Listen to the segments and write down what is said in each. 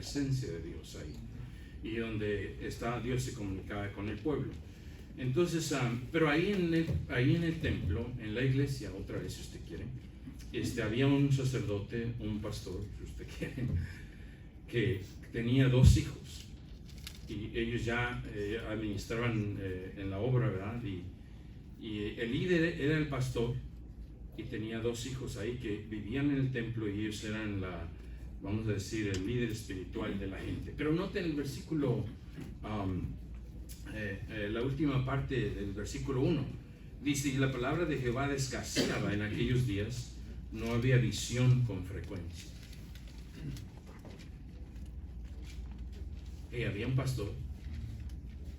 presencia de Dios ahí, y donde Dios se comunicaba con el pueblo. Entonces, pero ahí en el templo, en la iglesia, otra vez si usted quiere, había un sacerdote, un pastor, si usted quiere, que tenía 2 hijos, y ellos ya administraban en la obra, ¿verdad? Y el líder era el pastor, y tenía 2 hijos ahí que vivían en el templo, y ellos eran vamos a decir, el líder espiritual de la gente. Pero noten el versículo, la última parte del versículo 1, dice: y la palabra de Jehová escaseaba en aquellos días, no había visión con frecuencia. Y había un pastor,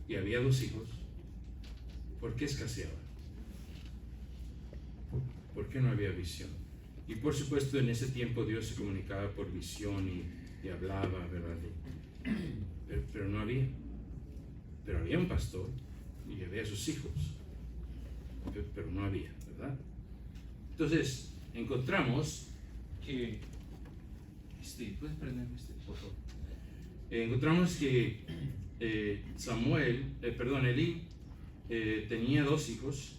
y había 2 hijos. ¿Por qué escaseaba? ¿Por qué no había visión? Y por supuesto en ese tiempo Dios se comunicaba por visión y hablaba, ¿verdad? Pero no había. Pero había un pastor y había sus hijos, pero no había, ¿verdad? Entonces encontramos que ¿puedes prenderme por favor? Encontramos que Elí tenía 2 hijos,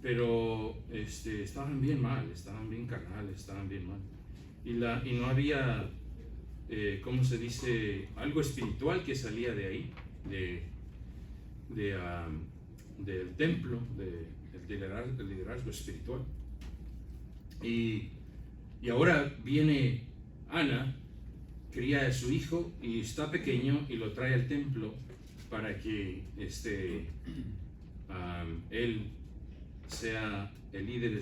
pero estaban bien mal, estaban bien carnales, estaban bien mal, y no había ¿cómo se dice? Algo espiritual que salía de ahí, del templo, del liderazgo espiritual. Y ahora viene Ana, cría a su hijo y está pequeño, y lo trae al templo para que él sea el líder,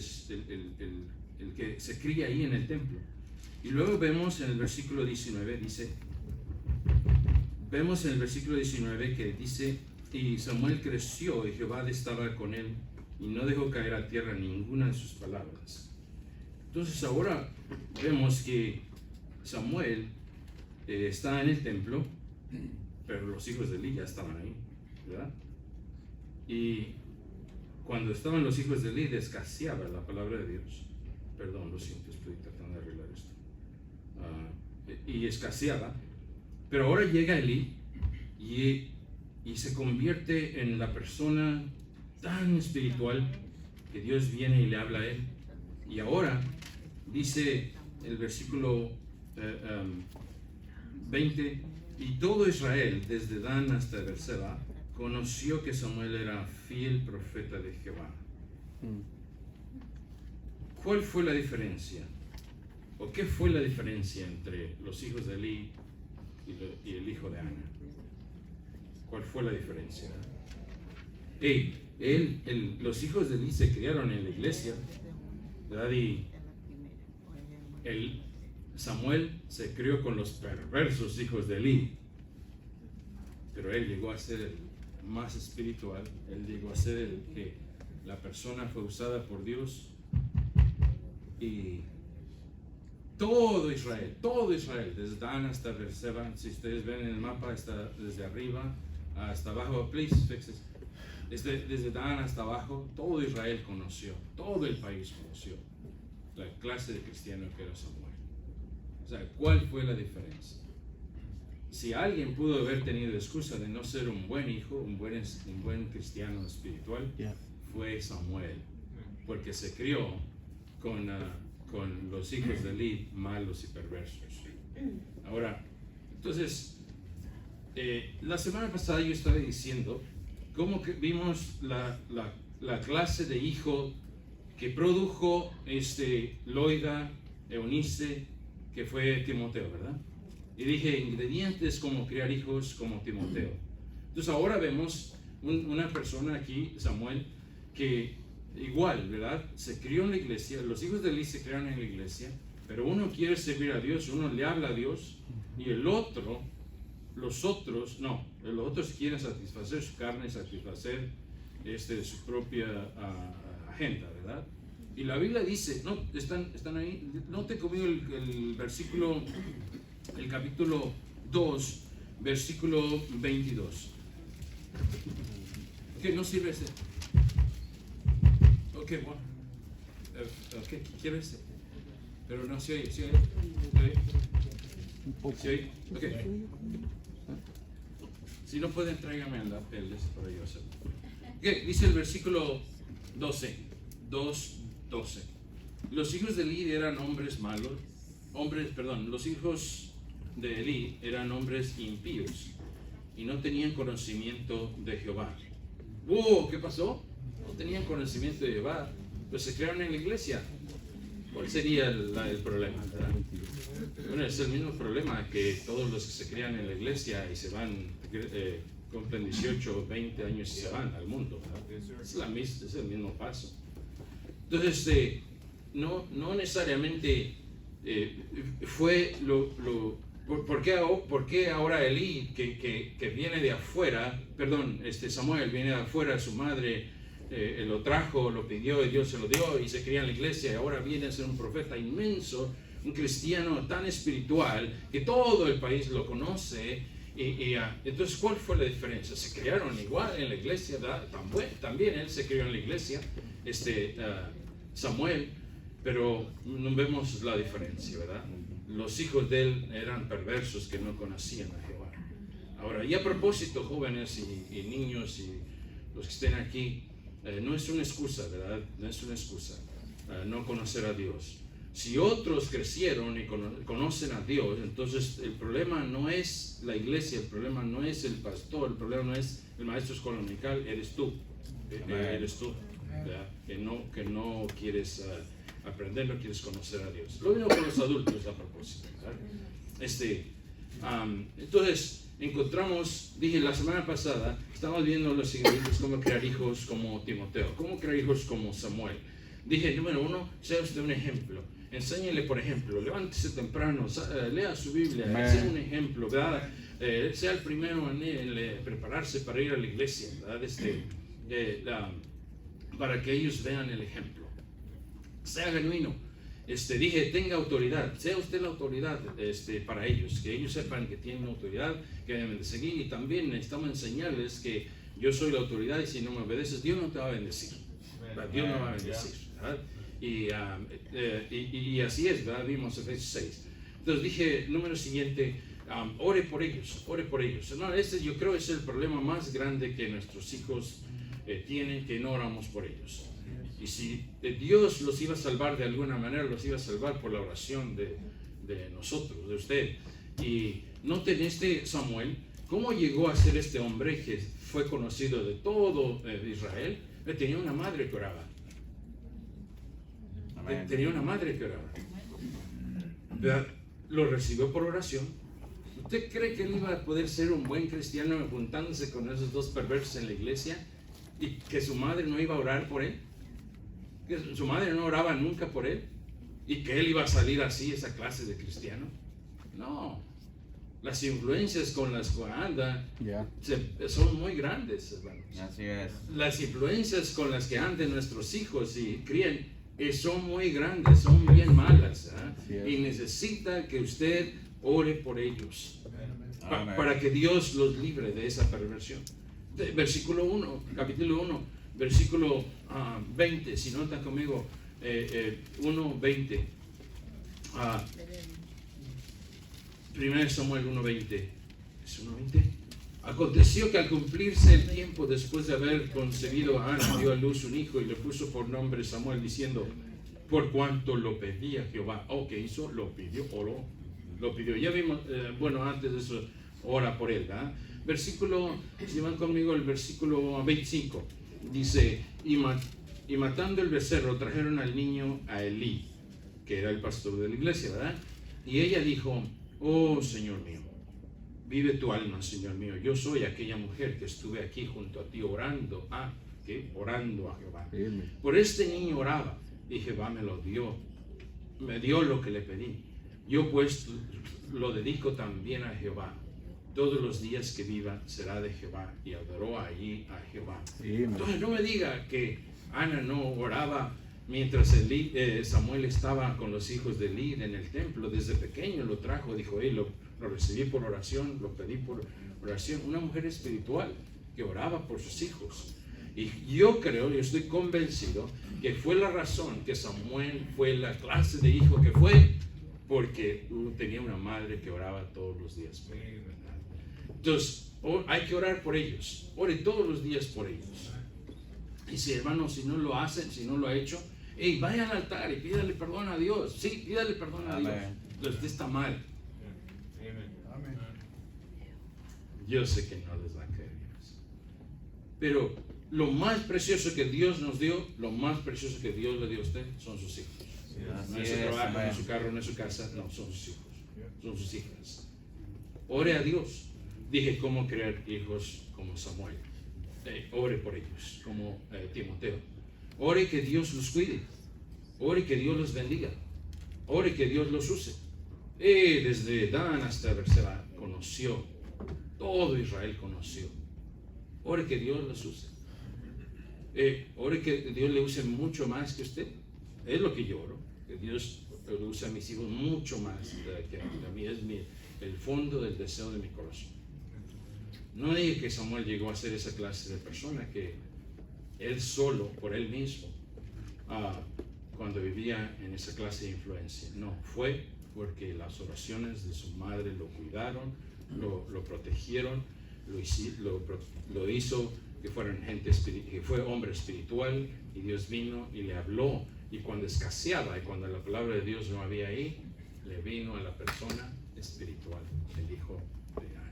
el que se cría ahí en el templo. Y luego vemos en el versículo 19, que dice: y Samuel creció, y Jehová estaba con él, y no dejó caer a tierra ninguna de sus palabras. Entonces ahora vemos que Samuel está en el templo, pero los hijos de Elí ya estaban ahí, ¿verdad? Y cuando estaban los hijos de Elí, escaseaba la palabra de Dios. Perdón, lo siento, estoy tratando de arreglar esto. Y escaseaba, pero ahora llega Elí y se convierte en la persona tan espiritual que Dios viene y le habla a él. Y ahora dice el versículo 20: y todo Israel, desde Dan hasta Beerseba, conoció que Samuel era fiel profeta de Jehová. ¿Cuál fue la diferencia? ¿O qué fue la diferencia entre los hijos de Elí y el hijo de Ana? ¿Cuál fue la diferencia? Los hijos de Elí se criaron en la iglesia, ¿verdad? Y Samuel se crió con los perversos hijos de Elí, pero él llegó a ser el más espiritual. Él llegó a ser el que la persona fue usada por Dios, y todo Israel, desde Dan hasta Beerseba, si ustedes ven en el mapa, está desde arriba hasta abajo, please fix this. Desde Dan hasta abajo, todo Israel conoció, todo el país conoció la clase de cristiano que era Samuel. O sea, ¿cuál fue la diferencia? Si alguien pudo haber tenido excusa de no ser un buen hijo, un buen cristiano espiritual, fue Samuel, porque se crió con los hijos de Elí malos y perversos. Ahora, entonces, la semana pasada yo estaba diciendo cómo que vimos la clase de hijo que produjo Loida, Eunice, que fue Timoteo, ¿verdad? Y dije, ingredientes como criar hijos como Timoteo. Entonces ahora vemos una persona aquí, Samuel, que igual, ¿verdad? Se crió en la iglesia, los hijos de Elí se criaron en la iglesia, pero uno quiere servir a Dios, uno le habla a Dios, y los otros quieren satisfacer su carne, satisfacer su propia agenda, ¿verdad? Y la Biblia dice, no, están ahí, note conmigo el versículo, el capítulo 2, versículo 22. Ok, no sirve ese. Ok, bueno. Ok, quiero ese. Pero no, si oye. ¿Sí? Okay. Si no pueden, tráigame el lápiz para yo hacerlo. Okay. Dice el versículo 12. Los hijos de Eli eran hombres malos. Los hijos de Eli eran hombres impíos y no tenían conocimiento de Jehová. ¿Qué pasó? No tenían conocimiento de Jehová, pues se crearon en la iglesia. ¿Cuál sería el problema? ¿Verdad? Bueno, es el mismo problema que todos los que se crean en la iglesia y se van, cumplen 18 o 20 años y se van al mundo. Es el mismo paso. Entonces, no necesariamente fue ¿por qué ahora Elí, que viene de afuera, Samuel viene de afuera, su madre lo trajo, lo pidió y Dios se lo dio y se cría en la iglesia y ahora viene a ser un profeta inmenso, un cristiano tan espiritual que todo el país lo conoce? Entonces, ¿cuál fue la diferencia? Se criaron igual en la iglesia, también él se crió en la iglesia, Samuel, pero no vemos la diferencia, ¿verdad? Los hijos de él eran perversos que no conocían a Jehová. Ahora, y a propósito, jóvenes y niños y los que estén aquí, no es una excusa, ¿verdad? No es una excusa no conocer a Dios. Si otros crecieron y conocen a Dios, entonces el problema no es la iglesia, el problema no es el pastor, el problema no es el maestro escolar dominical, eres tú. Eres tú, ¿verdad? Que no quieres aprender, no quieres conocer a Dios. Lo mismo con los adultos a propósito, ¿verdad? Entonces encontramos, dije la semana pasada, estamos viendo los siguientes, cómo crear hijos como Timoteo, cómo crear hijos como Samuel. Dije, número uno, sea usted un ejemplo. Enséñele, por ejemplo, levántese temprano, lea su Biblia, sea un ejemplo, ¿verdad? Sea el primero en prepararse para ir a la iglesia, ¿verdad? Para que ellos vean el ejemplo. Sea genuino. Dije, tenga autoridad, sea usted la autoridad para ellos, que ellos sepan que tienen autoridad, que deben de seguir, y también necesitamos enseñarles que yo soy la autoridad y si no me obedeces, Dios no te va a bendecir. Dios no va a bendecir, ¿verdad? Y así es, ¿verdad? Vimos Efesios 6. Entonces dije, número siguiente, ore por ellos. No, yo creo que es el problema más grande que nuestros hijos tienen, que no oramos por ellos. Y si Dios los iba a salvar de alguna manera, los iba a salvar por la oración de nosotros, de usted. Y noten Samuel, cómo llegó a ser este hombre que fue conocido de todo Israel. Tenía una madre que oraba. Tenía una madre que oraba. Lo recibió por oración. ¿Usted cree que él iba a poder ser un buen cristiano juntándose con esos dos perversos en la iglesia? ¿Y que su madre no iba a orar por él? ¿Que su madre no oraba nunca por él? ¿Y que él iba a salir así, esa clase de cristiano? No. Las influencias con las que anda son muy grandes, hermanos. Así es. Las influencias con las que andan nuestros hijos y crían son muy grandes, son bien malas. Y necesita que usted ore por ellos para que Dios los libre de esa perversión. Versículo 1, capítulo 1, versículo 20, si notan conmigo, 1:20. 1 Samuel 1:20. ¿Es 1:20? Aconteció que al cumplirse el tiempo después de haber concebido a Ana, dio a luz un hijo y le puso por nombre Samuel, diciendo, por cuanto lo pedía Jehová. ¿Qué hizo? Lo pidió, lo pidió. Ya vimos, antes de eso, ora por él, ¿verdad? Versículo, si van conmigo, el versículo 25, dice, y matando el becerro, trajeron al niño a Elí, que era el pastor de la iglesia, ¿verdad? Y ella dijo, oh Señor mío, vive tu alma, Señor mío, yo soy aquella mujer que estuve aquí junto a ti orando a Jehová. Por este niño oraba y Jehová me lo dio, me dio lo que le pedí. Yo pues lo dedico también a Jehová. Todos los días que viva será de Jehová, y adoró allí a Jehová. Entonces no me diga que Ana no oraba mientras Samuel estaba con los hijos de Eli en el templo. Desde pequeño lo trajo, dijo él, lo recibí por oración, lo pedí por oración. Una mujer espiritual que oraba por sus hijos. Y yo estoy convencido que fue la razón que Samuel fue la clase de hijo que fue, porque tenía una madre que oraba todos los días por él, ¿verdad? Entonces, hay que orar por ellos. Ore todos los días por ellos. Y si hermano, si no lo hacen, si no lo ha hecho, vaya al altar y pídale perdón a Dios. Sí, pídale perdón a Dios. Entonces, usted está mal. Amén. Yo sé que no les va a creer. Pero lo más precioso que Dios nos dio, lo más precioso que Dios le dio a usted, son sus hijos. No es su trabajo, no es su carro, no es su casa, no, son sus hijos, son sus hijas. Ore a Dios. Dije cómo crear hijos como Samuel. Ore por ellos, como Timoteo. Ore que Dios los cuide. Ore que Dios los bendiga. Ore que Dios los use. Desde Dan hasta Berseba conoció. Todo Israel conoció. Ore que Dios los use. Ore que Dios le use mucho más que usted. Es lo que yo oro. Que Dios le use a mis hijos mucho más que a mí. Es el fondo del deseo de mi corazón. No dije que Samuel llegó a ser esa clase de persona que él solo, por él mismo, cuando vivía en esa clase de influencia. No, fue porque las oraciones de su madre lo cuidaron, lo protegieron, lo hizo que fueran que fue hombre espiritual, y Dios vino y le habló, y cuando escaseaba y cuando la palabra de Dios no había ahí, le vino a la persona espiritual, el hijo de Ana.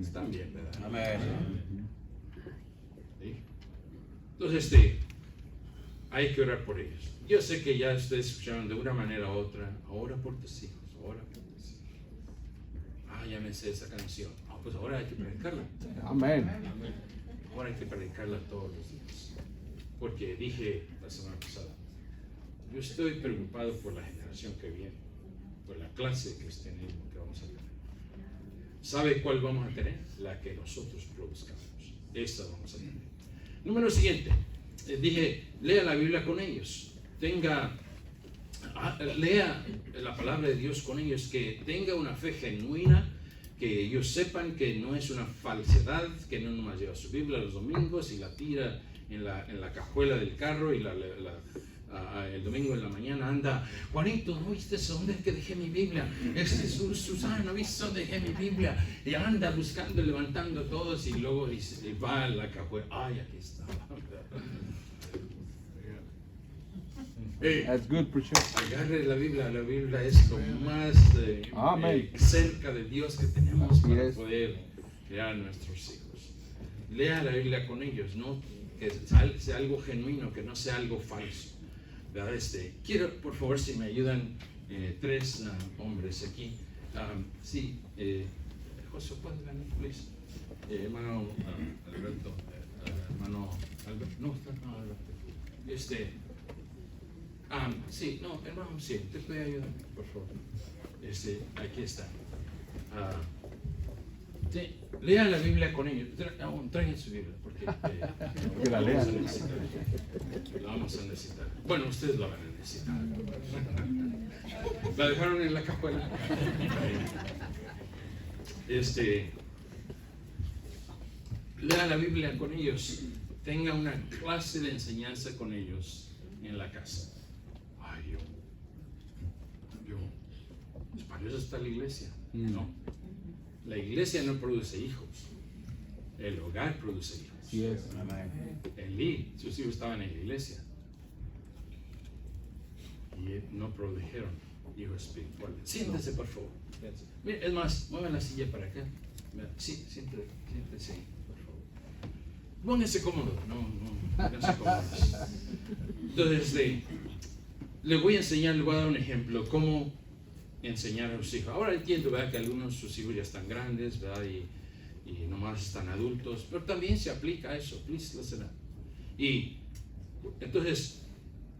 Están bien, ¿verdad? Amén. ¿Sí? Entonces, hay que orar por ellos. Yo sé que ya ustedes escucharon de una manera u otra, ora por tus hijos, ora por tus hijos. Ya me sé esa canción. Pues ahora hay que predicarla. Amén. Ahora hay que predicarla todos los días. Porque dije la semana pasada, yo estoy preocupado por la generación que viene, por la clase que vamos a tener. ¿Sabe cuál vamos a tener? La que nosotros produzcamos. Esta vamos a tener. Número siguiente. Dije, lea la Biblia con ellos. Lea la palabra de Dios con ellos, que tenga una fe genuina, que ellos sepan que no es una falsedad, que no nomás lleva su Biblia los domingos y la tira en la cajuela del carro y el domingo en la mañana anda, Juanito, ¿no viste dónde es que dejé mi Biblia? Susana, ¿no viste dónde dejé mi Biblia? Y anda buscando, levantando todos, y luego va a la cajuela, ay, aquí está. That's good, preacher. Agarre la Biblia es lo más cerca de Dios que tenemos para poder crear a nuestros hijos. Lea la Biblia con ellos, ¿no? Que sea algo genuino, que no sea algo falso. ¿Verdad? Quiero, por favor, si me ayudan 3 hombres aquí. Sí, José, ¿puedes venir, please? Hermano Alberto, hermano Alberto, no, Alberto. Sí, no, hermano, sí, te puede ayudar, por favor. Aquí está. Lea la Biblia con ellos. Traigan su Biblia, porque que la lean. La vamos a necesitar. Bueno, ustedes la van a necesitar. La dejaron en la cajuela. Lea la Biblia con ellos. Tenga una clase de enseñanza con ellos en la casa. Para eso está la iglesia. No. La iglesia no produce hijos. El hogar produce hijos. Yes. Elí, sus hijos estaban en la iglesia y no produjeron hijos espirituales. Siéntese, por favor. Mira, es más, muevan la silla para acá. Sí, siéntese, por favor. Pónganse cómodo. Pónganse cómodos. Entonces, le voy a enseñar, le voy a dar un ejemplo, cómo enseñar a los hijos. Ahora entiendo, ¿verdad?, que algunos de sus hijos ya están grandes, ¿verdad?, y nomás están adultos, pero también se aplica a eso. Please listen up. Y entonces,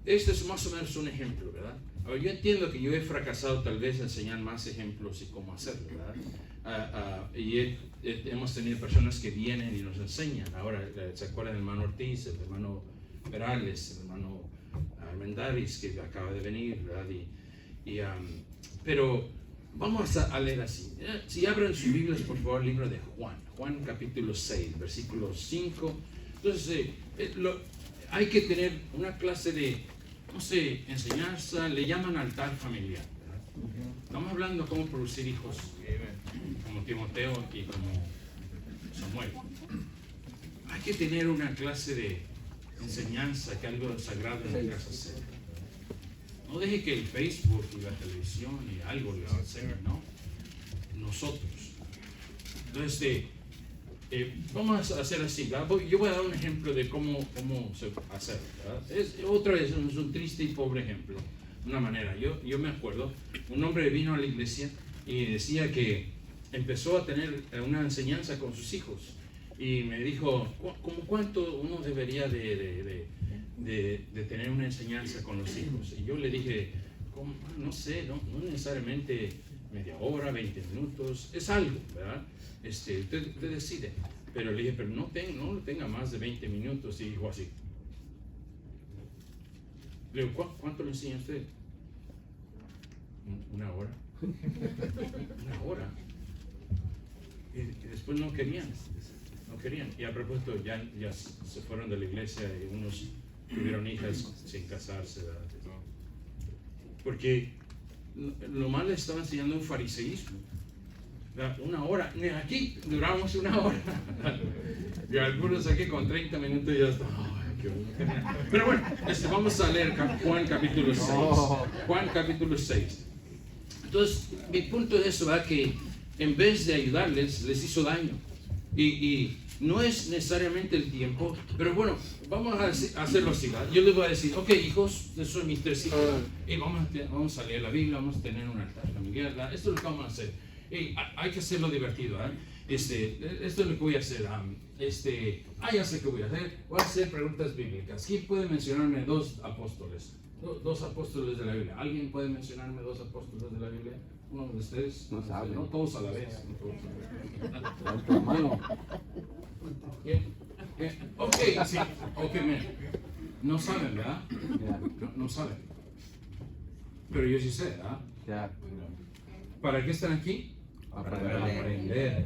este es más o menos un ejemplo, ¿verdad? Ahora, yo entiendo que yo he fracasado tal vez en enseñar más ejemplos y cómo hacerlo, ¿verdad? Hemos tenido personas que vienen y nos enseñan. Ahora, ¿se acuerdan del hermano Ortiz, el hermano Perales, el hermano Armendáriz, que acaba de venir, ¿verdad? Pero vamos a leer así. Si abren sus Biblias, por favor, el libro de Juan capítulo 6, versículo 5. Entonces, hay que tener una clase de, no sé, enseñanza, le llaman altar familiar, ¿verdad? Estamos hablando de cómo producir hijos, como Timoteo y como Samuel. Hay que tener una clase de enseñanza, que algo sagrado en la casa sea. No deje que el Facebook y la televisión y algo les enseñe, ¿no? Nosotros. Entonces, vamos a hacer así, ¿verdad? Yo voy a dar un ejemplo de cómo hacerlo, ¿verdad? Otra vez, es un triste y pobre ejemplo. Una manera, yo me acuerdo, un hombre vino a la iglesia y decía que empezó a tener una enseñanza con sus hijos y me dijo, ¿cómo cuánto uno debería de tener una enseñanza con los hijos? Y yo le dije, no sé, no necesariamente media hora, 20 minutos, es algo, ¿verdad? Usted decide, pero le dije, pero no tenga más de 20 minutos, y dijo así. Le digo, ¿cuánto le enseña usted? Una hora. Una hora. Y después no querían. Y a propósito, ya se fueron de la iglesia y unos tuvieron hijas sin casarse, ¿verdad? Porque lo más les estaba enseñando un fariseísmo. Una hora. Aquí duramos una hora. Y algunos aquí con 30 minutos ya están. Pero bueno, vamos a leer Juan capítulo 6. Juan capítulo 6. Entonces, mi punto es eso, ¿verdad? Que en vez de ayudarles, les hizo daño. Y no es necesariamente el tiempo, pero bueno, vamos a hacerlo así, ¿verdad? Yo les voy a decir, ok, hijos, esos son mis 3 hijos, y vamos a leer la Biblia, vamos a tener un altar familiar, ¿verdad? Esto es lo que vamos a hacer. Y hay que hacerlo divertido, ¿verdad? Esto es lo que voy a hacer. Ya sé qué voy a hacer. Voy a hacer preguntas bíblicas. ¿Quién puede mencionarme 2 apóstoles? 2 apóstoles de la Biblia. ¿Alguien puede mencionarme 2 apóstoles de la Biblia? ¿Uno de ustedes? No sabe. No todos a la vez. ¿Qué? Ok, sí. Ok, no saben, ¿verdad? No saben. Pero yo sí sé, ¿verdad? Ya. ¿Para qué están aquí? Para aprender.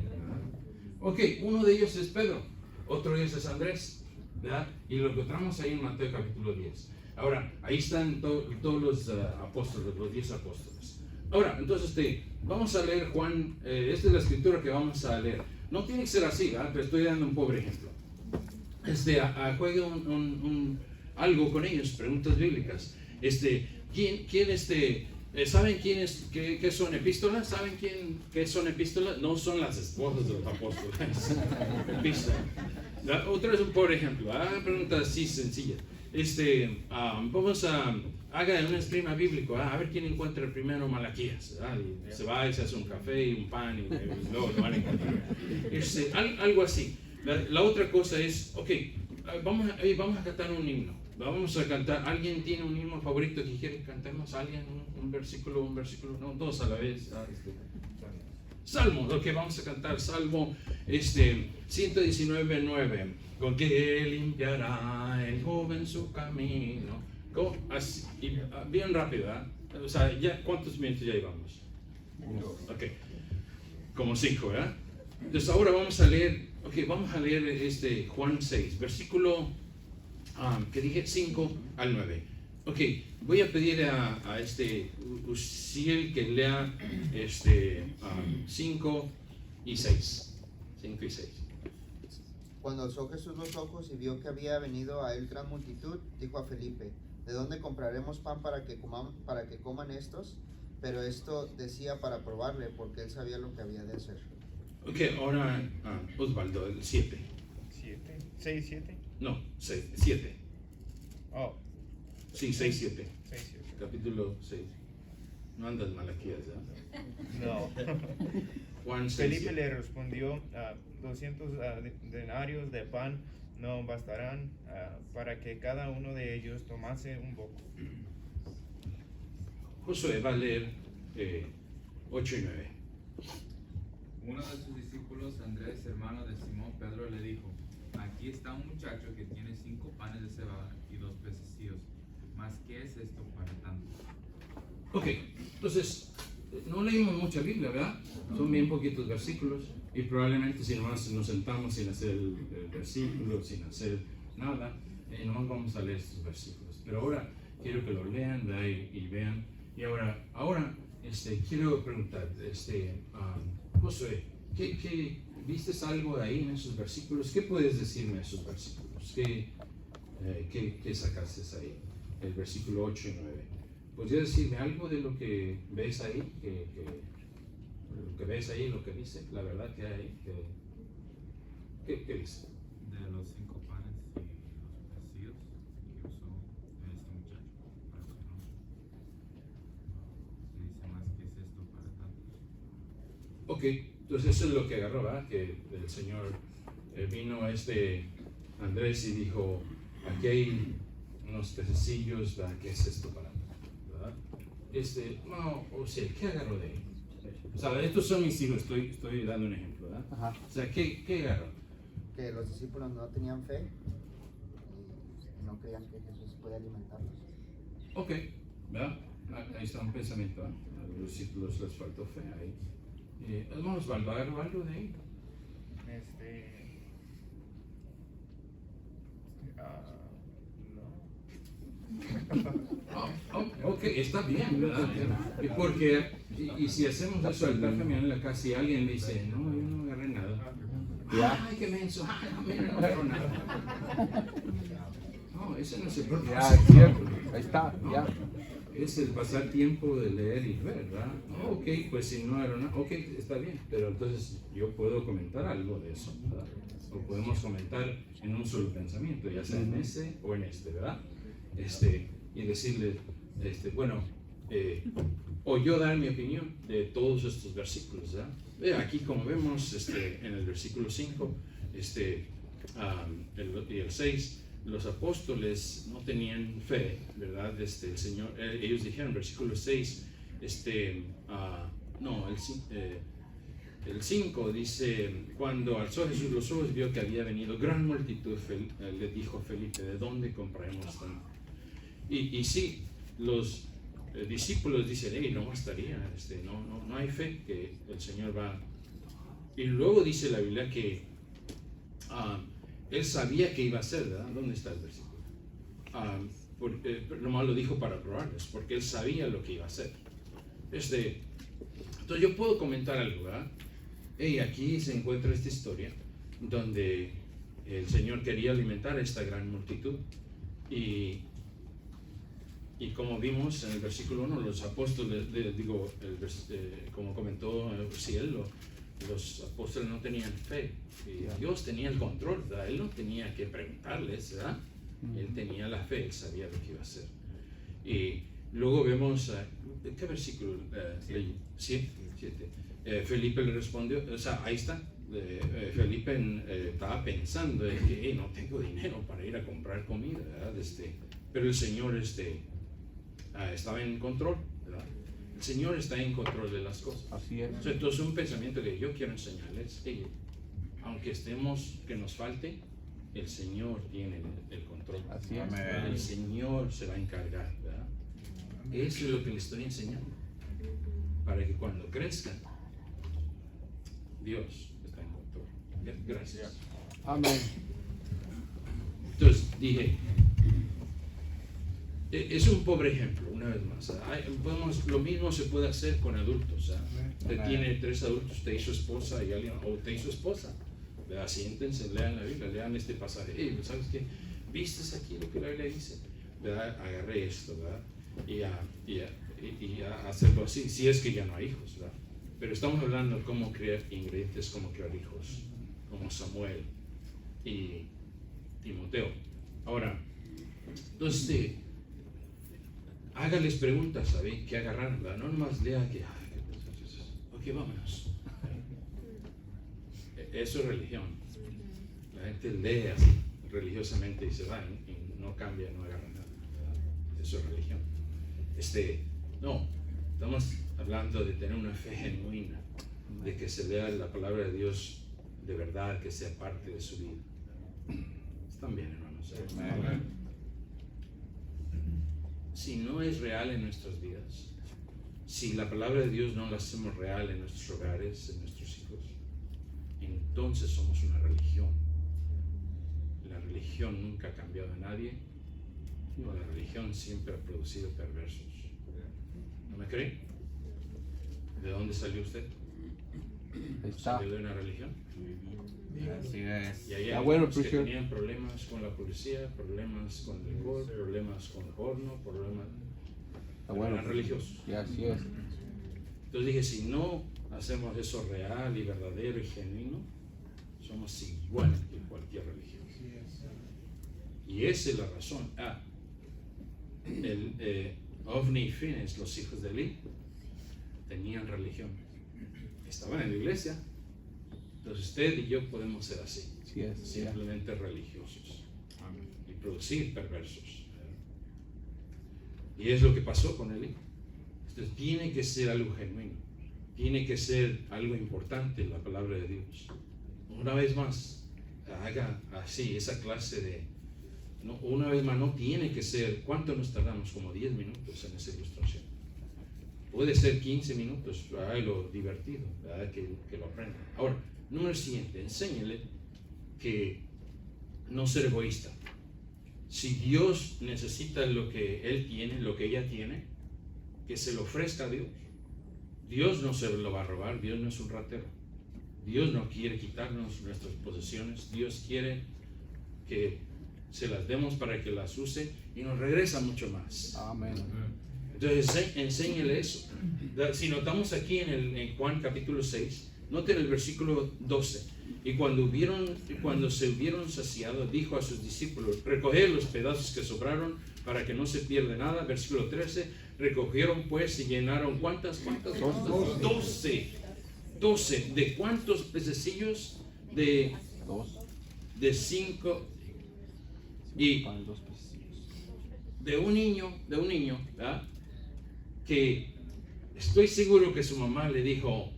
Ok, uno de ellos es Pedro, otro de ellos es Andrés, ¿verdad? Y lo encontramos ahí en Mateo capítulo 10. Ahora, ahí están todos los apóstoles, los 10 apóstoles. Ahora, entonces, vamos a leer Juan, esta es la escritura que vamos a leer. No tiene que ser así, ¿verdad? Pero estoy dando un pobre ejemplo. Juegue algo con ellos, preguntas bíblicas. ¿Saben qué son epístolas? ¿Saben qué son epístolas? No son las esposas de los apóstoles. Epístola. Otra vez un pobre ejemplo. Pregunta así sencilla. Haga un esquema bíblico. A ver quién encuentra el primero Malaquías. Y se va y se hace un café y un pan y luego lo van a encontrar. Algo así. La otra cosa es, ok, vamos a cantar un himno. Vamos a cantar. ¿Alguien tiene un himno favorito que quiere cantemos? ¿Alguien? Un versículo, no, 2 a la vez. Salmo, ok, vamos a cantar Salmo 119:9. Con que limpiará el joven su camino. Así, bien rápido, ¿verdad? O sea, ¿cuántos minutos ya llevamos? Ok, como 5, ¿verdad? Entonces ahora vamos a leer Juan 6, versículo que dije 5 al 9. Ok, voy a pedir a Uziel que lea 5 y 6. 5 y 6. Cuando alzó Jesús los ojos y vio que había venido a él gran multitud, dijo a Felipe: ¿de dónde compraremos pan para que coman estos? Pero esto decía para probarle, porque él sabía lo que había de hacer. Ok, ahora Osvaldo, el 7. ¿6, 7? No, 7. Oh. Sí, 6, 7. 6, 7. Capítulo 6. No andas Malaquías, ¿eh? No. Juan 6, Felipe 7. le respondió: 200 denarios de pan no bastarán para que cada uno de ellos tomase un poco. Josué va a leer 8 y 9. Uno de sus discípulos, Andrés, hermano de Simón Pedro, le dijo: aquí está un muchacho que tiene 5 panes de cebada y 2 pececillos. ¿Mas qué es esto para tanto? Ok, entonces, no leímos mucha Biblia, ¿verdad? Son bien poquitos versículos y probablemente si nomás nos sentamos sin hacer el versículo, sin hacer nada, nomás vamos a leer estos versículos. Pero ahora quiero que lo lean, ¿verdad? Y vean. Y ahora quiero preguntar, Josué, ¿viste algo ahí en esos versículos? ¿Qué puedes decirme de esos versículos? ¿Qué sacaste ahí? El versículo 8 y 9. ¿Podrías decirme algo de lo que ves ahí? Lo que ves ahí, lo que dice, la verdad que hay ahí. ¿Qué dice? De los 5 panes y los pececillos que usó este muchacho para comer. Dice más que es esto para tantos. Ok, entonces eso es lo que agarró, ¿verdad? Que el Señor vino a Andrés y dijo, aquí hay unos pececillos, ¿verdad? ¿Qué es esto para mí? ¿Verdad? No, o sea, ¿qué agarró de ahí? O sea, estos son mis hijos, estoy dando un ejemplo, ¿verdad? Ajá. O sea, ¿qué agarró? Que los discípulos no tenían fe y no creían que Jesús puede alimentarlos. Ok, ¿verdad? Ahí está un pensamiento, ¿eh? A los discípulos les faltó fe ahí. Vamos, ¿agarró algo de ahí? Ok, está bien, ¿verdad? Porque, y si hacemos eso al caminando en la casa y alguien dice, no, yo no agarré nada. Ya. Ay, qué menso, no, mira, no agarró nada. No, ese no es el problema. Ya, es cierto. Ahí está, ya. Es el pasar tiempo de leer y ver, ¿verdad? Ok, pues si no era nada, ok, está bien, pero entonces yo puedo comentar algo de eso, ¿verdad? O podemos comentar en un solo pensamiento, ya sea en ese o en ¿verdad? Y decirle, bueno, o yo dar mi opinión de todos estos versículos, ¿verdad? Aquí como vemos en el versículo 5 y el 6, los apóstoles no tenían fe, ¿verdad? El Señor, ellos dijeron, versículo 6, el 5 dice, cuando alzó Jesús los ojos, vio que había venido gran multitud, le dijo a Felipe, ¿de dónde compraremos tanto? Y sí, los discípulos dicen, hey, no bastaría, no hay fe que el Señor va. Y luego dice la Biblia que él sabía que iba a hacer, ¿verdad? ¿Dónde está el versículo? Nomás lo dijo para probarles, porque él sabía lo que iba a hacer. Entonces yo puedo comentar algo, ¿verdad? Hey, aquí se encuentra esta historia donde el Señor quería alimentar a esta gran multitud y como vimos en el versículo 1, los apóstoles, como comentó Cielo, los apóstoles no tenían fe. Y Dios tenía el control, ¿verdad? Él no tenía que preguntarles, ¿verdad? Él tenía la fe, él sabía lo que iba a hacer. Y luego vemos, ¿qué versículo? 7. Felipe le respondió, o sea, ahí está. Felipe estaba pensando que no tengo dinero para ir a comprar comida, ¿verdad? Pero el Señor estaba en control, ¿verdad? El Señor está en control de las cosas. Así es. Entonces, un pensamiento que yo quiero enseñarles, aunque que nos falte, el Señor tiene el control. Así es. El Señor se va a encargar, ¿verdad? Eso es lo que les estoy enseñando. Para que cuando crezcan, Dios está en control. Gracias. Amén. Entonces dije, es un pobre ejemplo, una vez más. Lo mismo se puede hacer con adultos. Usted tiene 3 adultos, usted y su esposa y alguien, o usted y su esposa. Siéntense, lean la Biblia, lean este pasaje. ¿Sabes qué? ¿Vistes aquí lo que la Biblia dice? ¿Verdad? Agarré esto, ¿verdad? Y a hacerlo así, si es que ya no hay hijos, ¿verdad? Pero estamos hablando de cómo crear ingredientes, cómo crear hijos, como Samuel y Timoteo. Ahora, entonces, hágales preguntas, ¿sabes? Que agarrar, ¿verdad? No nomás lea que, ok, vámonos. Eso es religión. La gente lee así, religiosamente y se va y no cambia, no agarra nada, ¿verdad? Eso es religión. No, estamos hablando de tener una fe genuina, de que se lea la palabra de Dios de verdad, que sea parte de su vida. ¿Están bien, hermanos? Si no es real en nuestras vidas, si la palabra de Dios no la hacemos real en nuestros hogares, en nuestros hijos, entonces somos una religión. La religión nunca ha cambiado a nadie, la religión siempre ha producido perversos. ¿No me creen? ¿De dónde salió usted? Ahí está. ¿Salió de una religión? Así es. Y hay Está algunos bueno, que preacher. tenían problemas con la policía, problemas con el licor, problemas con el porno, problemas... Está bueno. Eran religiosos. Y así es. Entonces dije, si no hacemos eso real y verdadero y genuino, somos iguales que cualquier religión. Y esa es la razón. Ovni y Phineas, los hijos de Eli, tenían religión. Estaban en la iglesia. Entonces usted y yo podemos ser así, Así es. simplemente religiosos y producir perversos. Y es lo que pasó con Eli. Entonces tiene que ser algo genuino, tiene que ser algo importante la palabra de Dios. Una vez más, haga así, esa clase de... No, una vez más, no tiene que ser... ¿Cuánto nos tardamos? Como 10 minutos en esa ilustración. Puede ser 15 minutos, lo divertido, ¿verdad? Que lo aprendan. Ahora, número siguiente, enséñale que no ser egoísta. Si Dios necesita lo que Él tiene, lo que ella tiene, que se lo ofrezca a Dios. Dios no se lo va a robar, Dios no es un ratero. Dios no quiere quitarnos nuestras posesiones, Dios quiere que se las demos para que las use y nos regresa mucho más. Amén. Entonces enséñele eso. Si notamos aquí en Juan capítulo 6, noten el versículo 12. Y cuando se hubieron saciado, dijo a sus discípulos, recoged los pedazos que sobraron para que no se pierda nada. Versículo 13, recogieron pues y llenaron ¿cuántas? 12. ¿De cuántos pececillos? De 5. Y Para 2 pececillos. de un niño, ¿verdad? Que estoy seguro que su mamá le dijo,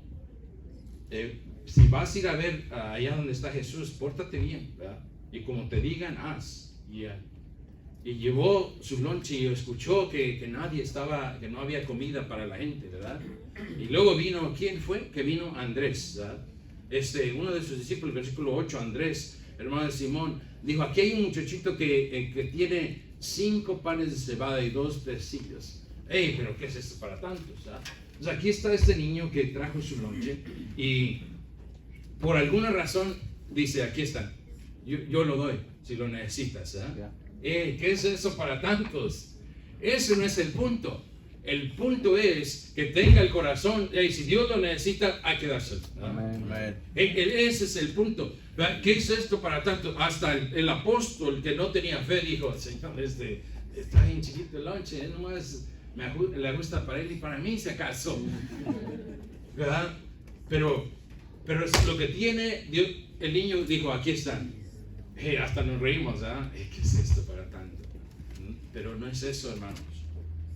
si vas a ir a ver allá donde está Jesús, pórtate bien, ¿verdad? Y como te digan, haz. Y llevó su lonche y escuchó que nadie estaba, que no había comida para la gente, ¿verdad? Y luego vino, ¿quién fue? Que vino Andrés, ¿verdad? Uno de sus discípulos, versículo 8, Andrés, hermano de Simón, dijo, aquí hay un muchachito que tiene 5 panes de cebada y 2 pececillos. ¡Ey, pero qué es esto para tantos! ¿Ah? O sea, aquí está este niño que trajo su lonche y por alguna razón dice, aquí están, yo lo doy si lo necesitas. ¿Ah? ¿Qué es eso para tantos? Ese no es el punto. El punto es que tenga el corazón, si Dios lo necesita, hay que dárselo. Amén. Ese es el punto. ¿Qué es esto para tanto? Hasta el apóstol que no tenía fe dijo, Señor, está bien chiquito el lonche, nomás le gusta para él y para mí si acaso. ¿Verdad? Pero es lo que tiene, Dios, el niño dijo, aquí están. Hasta nos reímos, ¿verdad? ¿Qué es esto para tanto? Pero no es eso, hermanos.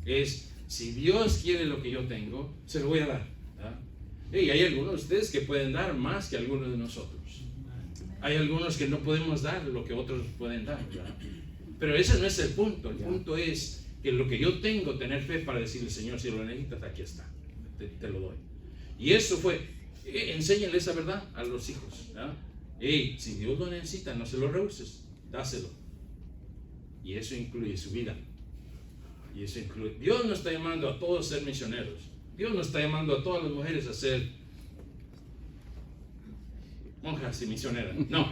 Es, si Dios quiere lo que yo tengo, se lo voy a dar. ¿Verdad? Hay algunos de ustedes que pueden dar más que algunos de nosotros. Hay algunos que no podemos dar lo que otros pueden dar, ¿verdad? Pero ese no es el punto. El punto es que lo que yo tengo, tener fe para decirle, Señor, si lo necesitas, aquí está, te lo doy. Y eso fue, enséñale esa verdad a los hijos, ¿verdad? Si Dios lo necesita, no se lo rehuses, dáselo. Y eso incluye su vida. Y eso incluye, Dios no está llamando a todos a ser misioneros. Dios no está llamando a todas las mujeres a ser monjas y misioneras. No,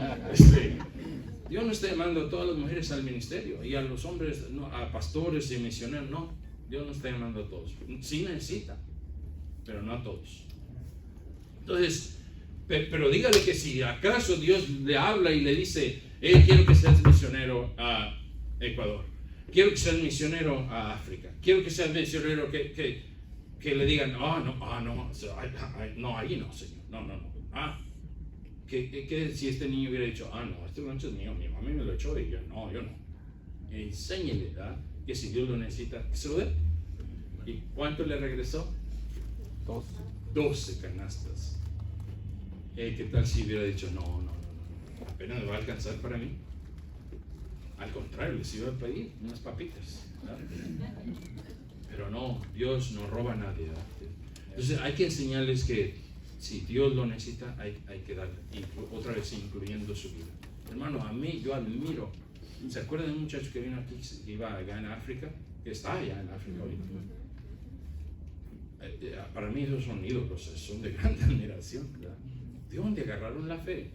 Dios no está llamando a todas las mujeres al ministerio y a los hombres, no, a pastores y misioneros. No, Dios no está llamando a todos. Sí necesita, pero no a todos. Entonces, pero dígale que si acaso Dios le habla y le dice, quiero que seas misionero a Ecuador, quiero que seas misionero a África, quiero que seas misionero que le digan, no, ahí no, Señor, no. ¿Qué si este niño hubiera dicho, no, este lonche es mío, mi mamá me lo echó y yo no. Enséñele, ¿verdad? Que si Dios lo necesita, que se lo dé. ¿Y cuánto le regresó? 12 canastas. ¿Qué tal si hubiera dicho, no, apenas me va a alcanzar para mí? Al contrario, les iba a pedir unas papitas, ¿verdad? Pero no, Dios no roba a nadie, ¿verdad? Entonces hay que enseñarles que si Dios lo necesita, hay que darle, otra vez incluyendo su vida. Hermano, a mí, yo admiro. ¿Se acuerdan de un muchacho que vino aquí, que iba allá en África? Que está allá en África ahorita. para mí esos son ídolos, son de gran admiración, ¿verdad? ¿De dónde agarraron la fe?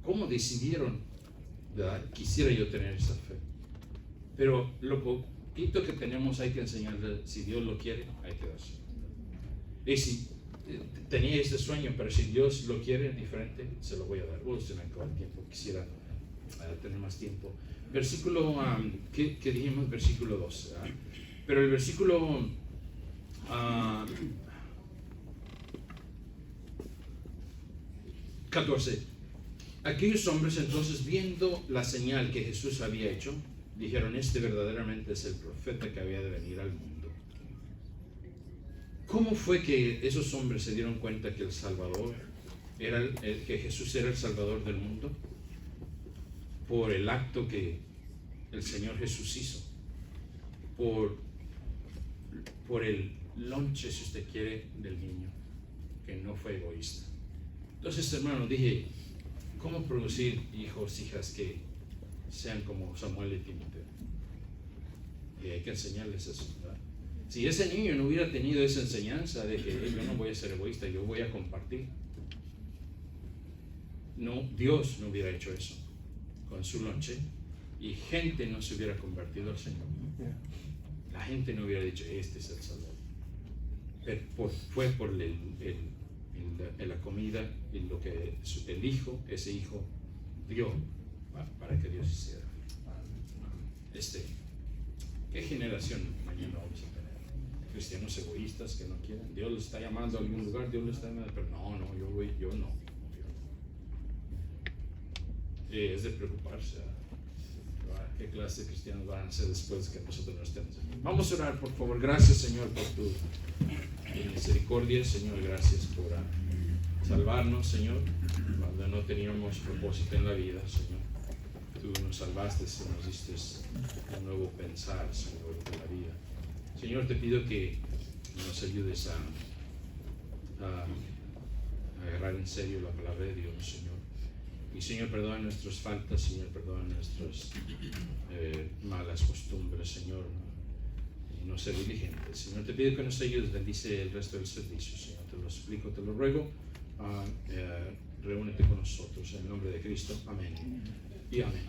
¿Cómo decidieron, ¿verdad? Quisiera yo tener esa fe. Pero lo poquito que tenemos hay que enseñarle, si Dios lo quiere, hay que dárselo. Y si tenía este sueño, pero si Dios lo quiere diferente, se lo voy a dar. Se me acabó el tiempo, quisiera tener más tiempo. Versículo, ¿qué dijimos? Versículo 12, ¿verdad? Pero el versículo 14. Aquellos hombres entonces, viendo la señal que Jesús había hecho, dijeron: este verdaderamente es el profeta que había de venir al mundo. ¿Cómo fue que esos hombres se dieron cuenta que el Salvador era que Jesús era el Salvador del mundo? Por el acto que el Señor Jesús hizo, por el lonche, si usted quiere, del niño, que no fue egoísta. Entonces, hermano, dije, ¿cómo producir hijos, hijas que sean como Samuel y Timoteo? Y hay que enseñarles eso, ¿verdad? Si ese niño no hubiera tenido esa enseñanza de que yo no voy a ser egoísta, yo voy a compartir, no, Dios no hubiera hecho eso con su lonche y gente no se hubiera convertido al Señor. La gente no hubiera dicho: este es el Salvador. Pero fue por la comida y lo que ese hijo dio para que Dios hiciera. ¿Qué generación mañana vamos a tener? Cristianos egoístas que no quieren. Dios les está llamando a algún lugar, Dios les está llamando, pero yo no. Es de preocuparse. ¿Qué clase de cristianos van a ser después que nosotros no estemos aquí? Vamos a orar, por favor. Gracias, Señor, por tu misericordia. Señor, gracias por salvarnos, Señor, cuando no teníamos propósito en la vida, Señor. Tú nos salvaste y nos diste un nuevo pensar, Señor, de la vida. Señor, te pido que nos ayudes a agarrar en serio la palabra de Dios, Señor. Y Señor, perdona nuestras faltas, Señor, perdona nuestras malas costumbres, Señor, y no ser diligentes. Señor, te pido que nos ayudes, bendice el resto del servicio, Señor, te lo suplico, te lo ruego. Reúnete con nosotros en el nombre de Cristo, amén y amén.